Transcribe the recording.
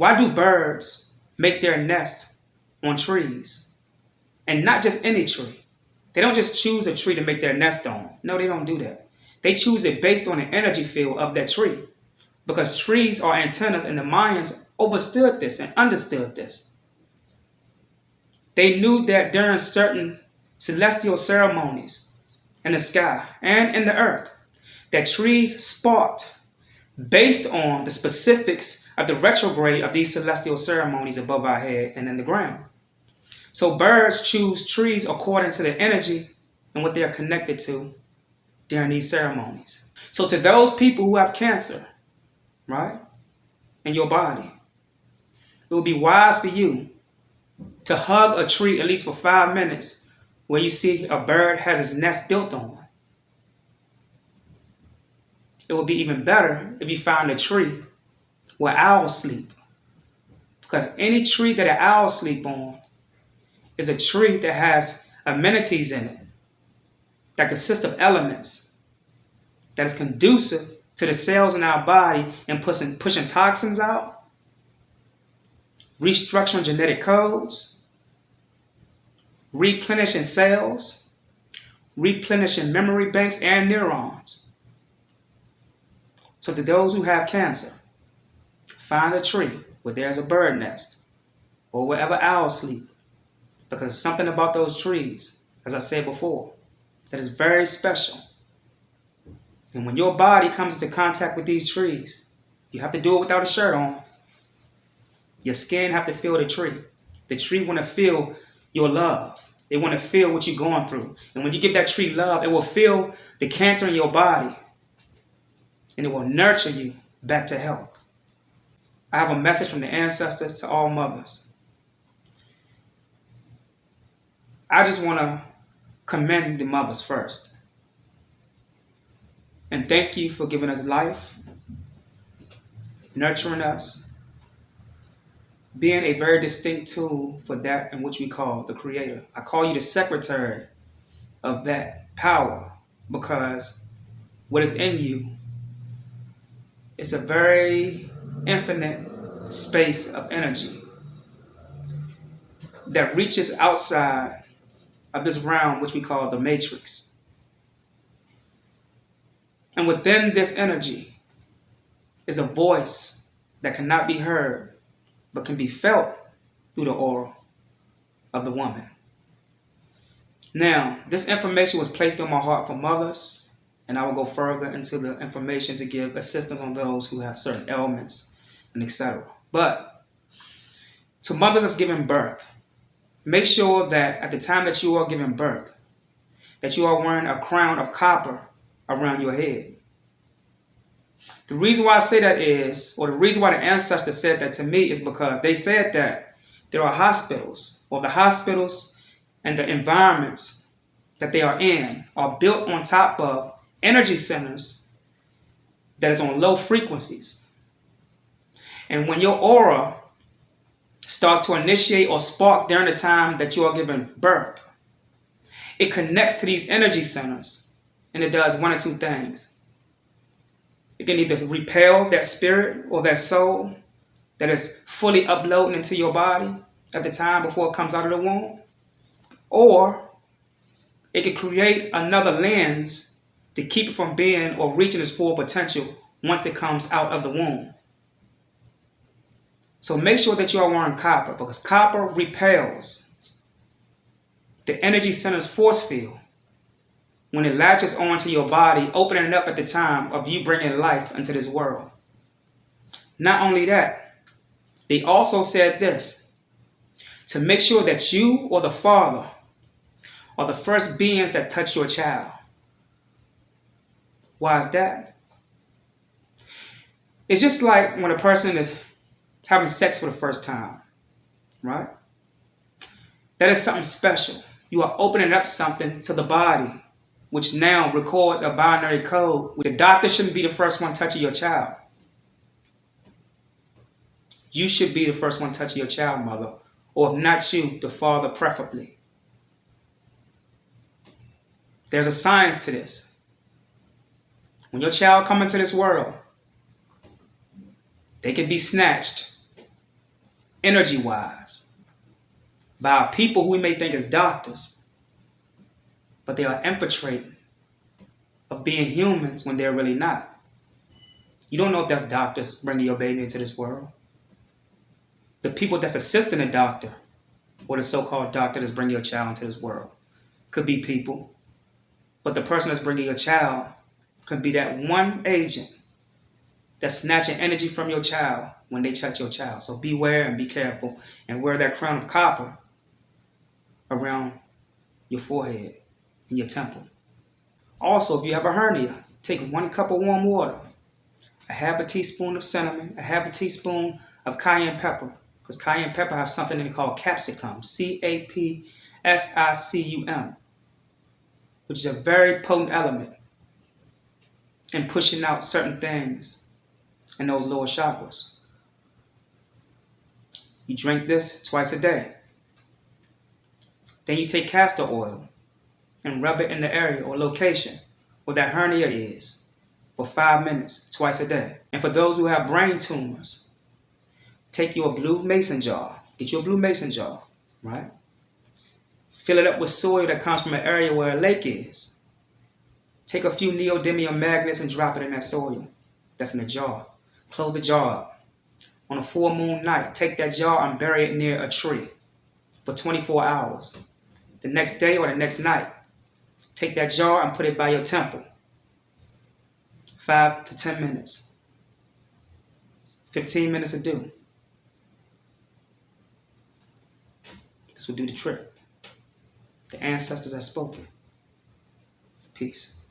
Why do birds make their nest on trees? And not just any tree. They don't just choose a tree to make their nest on. No, they don't do that. They choose it based on the energy field of that tree. Because trees are antennas, and the Mayans understood this. They knew that during certain celestial ceremonies in the sky and in the earth, that trees sparked based on the specifics of the retrograde of these celestial ceremonies above our head and in the ground. So birds choose trees according to the energy and what they're connected to during these ceremonies. So to those people who have cancer, right, in your body, it would be wise for you to hug a tree at least for 5 minutes where you see a bird has its nest built on. It would be even better if you found a tree where owls sleep. Because any tree that an owl sleep on is a tree that has amenities in it that consist of elements that is conducive to the cells in our body and pushing toxins out, restructuring genetic codes, replenishing cells, replenishing memory banks and neurons. So to those who have cancer, find a tree where there's a bird nest or wherever owls sleep, because there's something about those trees, as I said before, that is very special. And when your body comes into contact with these trees, you have to do it without a shirt on. Your skin have to feel the tree. The tree want to feel your love. They want to feel what you're going through. And when you give that tree love, it will feel the cancer in your body. And it will nurture you back to health. I have a message from the ancestors to all mothers. I just want to commend the mothers first. And thank you for giving us life, nurturing us, being a very distinct tool for that in which we call the Creator. I call you the secretary of that power, because what is in you is a very infinite space of energy that reaches outside of this realm which we call the matrix. And within this energy is a voice that cannot be heard but can be felt through the aura of the woman. Now, this information was placed on my heart for mothers, and I will go further into the information to give assistance on those who have certain ailments and etc. But to mothers that's giving birth, make sure that at the time that you are giving birth, that you are wearing a crown of copper around your head. The reason why I say that is, or the reason why the ancestors said that to me, is because they said that there are hospitals, or the hospitals and the environments that they are in are built on top of energy centers that is on low frequencies. And when your aura starts to initiate or spark during the time that you are giving birth, it connects to these energy centers, and it does one or two things. It can either repel that spirit or that soul that is fully uploading into your body at the time before it comes out of the womb, or it can create another lens to keep it from being or reaching its full potential once it comes out of the womb. So make sure that you are wearing copper, because copper repels the energy center's force field when it latches onto your body, opening it up at the time of you bringing life into this world. Not only that, they also said this, to make sure that you or the father are the first beings that touch your child. Why is that? It's just like when a person is having sex for the first time, right? That is something special. You are opening up something to the body, which now records a binary code. The doctor shouldn't be the first one touching your child. You should be the first one touching your child, mother. Or if not you, the father preferably. There's a science to this. When your child comes into this world, they can be snatched energy-wise, by people who we may think is doctors, but they are infiltrating of being humans when they're really not. You don't know if that's doctors bringing your baby into this world. The people that's assisting the doctor, or the so-called doctor that's bringing your child into this world, could be people. But the person that's bringing your child could be that one agent that's snatching energy from your child when they touch your child. So beware and be careful and wear that crown of copper around your forehead and your temple. Also, if you have a hernia, take 1 cup of warm water, a half a teaspoon of cinnamon, a half a teaspoon of cayenne pepper, because cayenne pepper has something in it called capsicum, capsicum, which is a very potent element in pushing out certain things in those lower chakras. You drink this twice a day. Then you take castor oil and rub it in the area or location where that hernia is for 5 minutes twice a day. And for those who have brain tumors, take your blue mason jar. Get your blue mason jar, right? Fill it up with soil that comes from an area where a lake is. Take a few neodymium magnets and drop it in that soil that's in the jar. Close the jar up. On a full moon night, take that jar and bury it near a tree for 24 hours. The next day or the next night, take that jar and put it by your temple. 5 to 10 minutes. 15 minutes a do. This will do the trick. The ancestors have spoken. Peace.